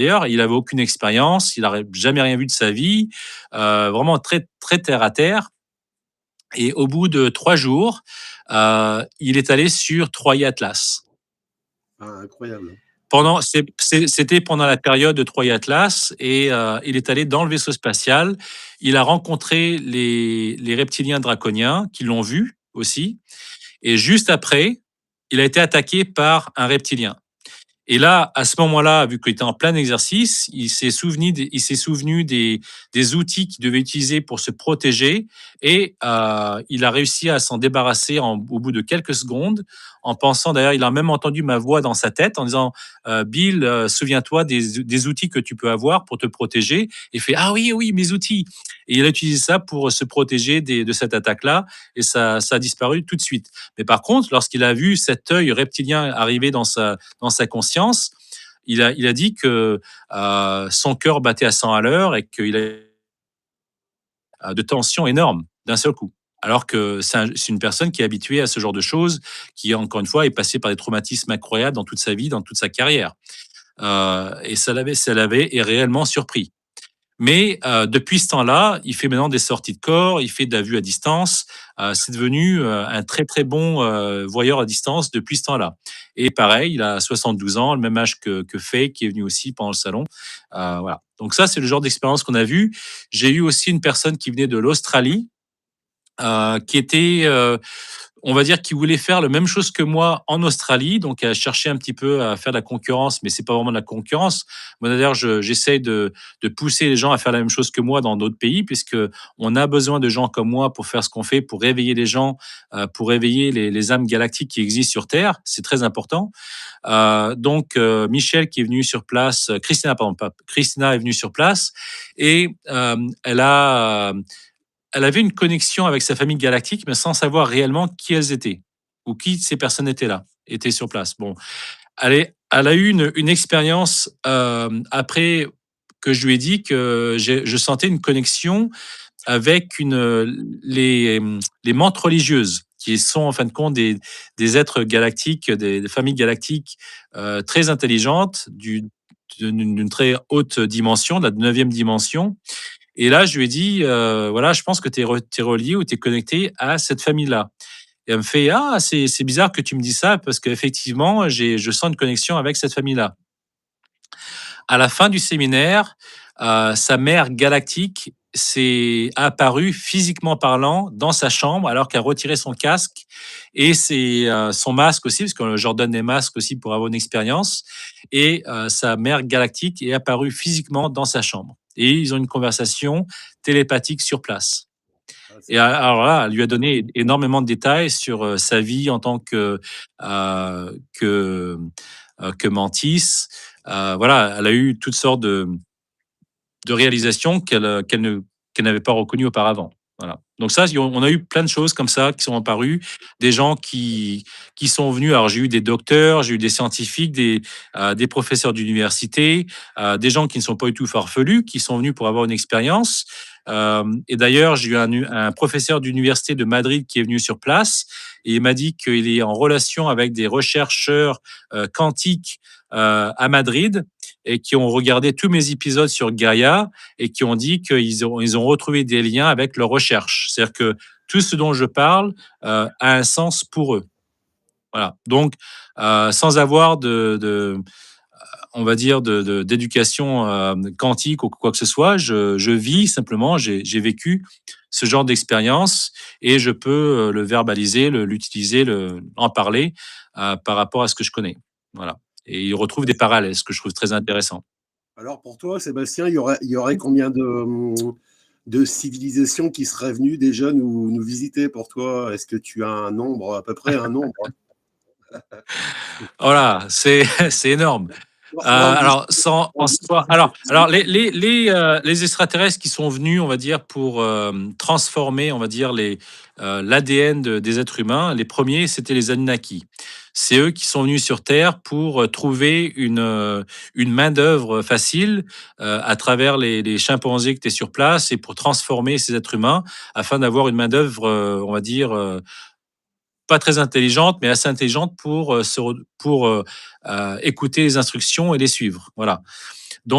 D'ailleurs, il avait aucune expérience, il n'aurait jamais rien vu de sa vie, vraiment très très terre à terre. Et au bout de 3 jours, il est allé sur Troy Atlas. Ah, incroyable. C'était pendant la période de Troy Atlas et il est allé dans le vaisseau spatial. Il a rencontré les reptiliens draconiens qui l'ont vu aussi et juste après, il a été attaqué par un reptilien. Et là, à ce moment-là, vu qu'il était en plein exercice, il s'est souvenu des outils qu'il devait utiliser pour se protéger et il a réussi à s'en débarrasser au bout de quelques secondes en pensant, d'ailleurs, il a même entendu ma voix dans sa tête en disant, Bill, souviens-toi des outils que tu peux avoir pour te protéger. Et il fait, ah oui, oui, mes outils. Et il a utilisé ça pour se protéger de cette attaque-là et ça a disparu tout de suite. Mais par contre, lorsqu'il a vu cet œil reptilien arriver dans sa conscience, il a dit que son cœur battait à 100 à l'heure et qu'il a de tensions énormes d'un seul coup. Alors que c'est une personne qui est habituée à ce genre de choses, qui, encore une fois, est passée par des traumatismes incroyables dans toute sa vie, dans toute sa carrière. Et ça l'avait réellement surpris. Mais depuis ce temps-là, il fait maintenant des sorties de corps, il fait de la vue à distance. C'est devenu un très très bon voyeur à distance depuis ce temps-là. Et pareil, il a 72 ans, le même âge que Faye, qui est venu aussi pendant le salon. Voilà. Donc ça, c'est le genre d'expérience qu'on a vu. J'ai eu aussi une personne qui venait de l'Australie, qui était, on va dire, qui voulait faire la même chose que moi en Australie, donc à chercher un petit peu à faire de la concurrence, mais c'est pas vraiment de la concurrence. Moi, d'ailleurs, j'essaie de pousser les gens à faire la même chose que moi dans d'autres pays, puisque on a besoin de gens comme moi pour faire ce qu'on fait, pour réveiller les gens, pour réveiller les âmes galactiques qui existent sur Terre. C'est très important. Donc, Michel qui est venu sur place, Christina, pardon, pas Christina est venue sur place et elle avait une connexion avec sa famille galactique, mais sans savoir réellement qui elles étaient ou qui ces personnes étaient là, étaient sur place. Bon, elle a eu une expérience après que je lui ai dit que je sentais une connexion avec les mantes religieuses, qui sont en fin de compte des êtres galactiques, des familles galactiques très intelligentes, d'une très haute dimension, de la neuvième dimension. Et là, je lui ai dit, voilà, je pense que tu es relié ou tu es connecté à cette famille-là. Et elle me fait, ah, c'est bizarre que tu me dis ça parce qu'effectivement, je sens une connexion avec cette famille-là. À la fin du séminaire, sa mère galactique s'est apparue physiquement parlant dans sa chambre alors qu'elle retirait son casque et son masque aussi, parce que je leur donne des masques aussi pour avoir une expérience. Et sa mère galactique est apparue physiquement dans sa chambre. Et ils ont une conversation télépathique sur place. Ah, c'est Et alors là, elle lui a donné énormément de détails sur sa vie en tant euh, que, que Mantis. Voilà, elle a eu toutes sortes de réalisations qu'elle n'avait pas reconnues auparavant. Voilà. Donc ça, on a eu plein de choses comme ça qui sont apparues, des gens qui sont venus. Alors j'ai eu des docteurs, j'ai eu des scientifiques, des professeurs d'université, des gens qui ne sont pas du tout farfelus, qui sont venus pour avoir une expérience. Et d'ailleurs, j'ai eu un professeur d'université de Madrid qui est venu sur place et il m'a dit qu'il est en relation avec des chercheurs quantiques à Madrid et qui ont regardé tous mes épisodes sur Gaïa et qui ont dit qu'ils ont retrouvé des liens avec leurs recherches. C'est-à-dire que tout ce dont je parle a un sens pour eux. Voilà. Donc, sans avoir on va dire, d'éducation quantique ou quoi que ce soit, je vis simplement, j'ai vécu ce genre d'expérience et je peux le verbaliser, l'utiliser, en parler par rapport à ce que je connais. Voilà. Et il retrouve des parallèles, ce que je trouve très intéressant. Alors pour toi, Sébastien, il y aurait combien de civilisations qui seraient venues déjà nous visiter pour toi? Est-ce que tu as un nombre, à peu près un nombre? Voilà, c'est énorme. Dans le Alors, sans, dans le alors les extraterrestres qui sont venus, on va dire, pour transformer, on va dire, l'ADN des êtres humains, les premiers, c'était les Anunnaki. C'est eux qui sont venus sur Terre pour trouver une main-d'œuvre facile à travers les chimpanzés qui étaient sur place et pour transformer ces êtres humains afin d'avoir une main-d'œuvre, on va dire, pas très intelligente, mais assez intelligente pour écouter les instructions et les suivre. Voilà. Donc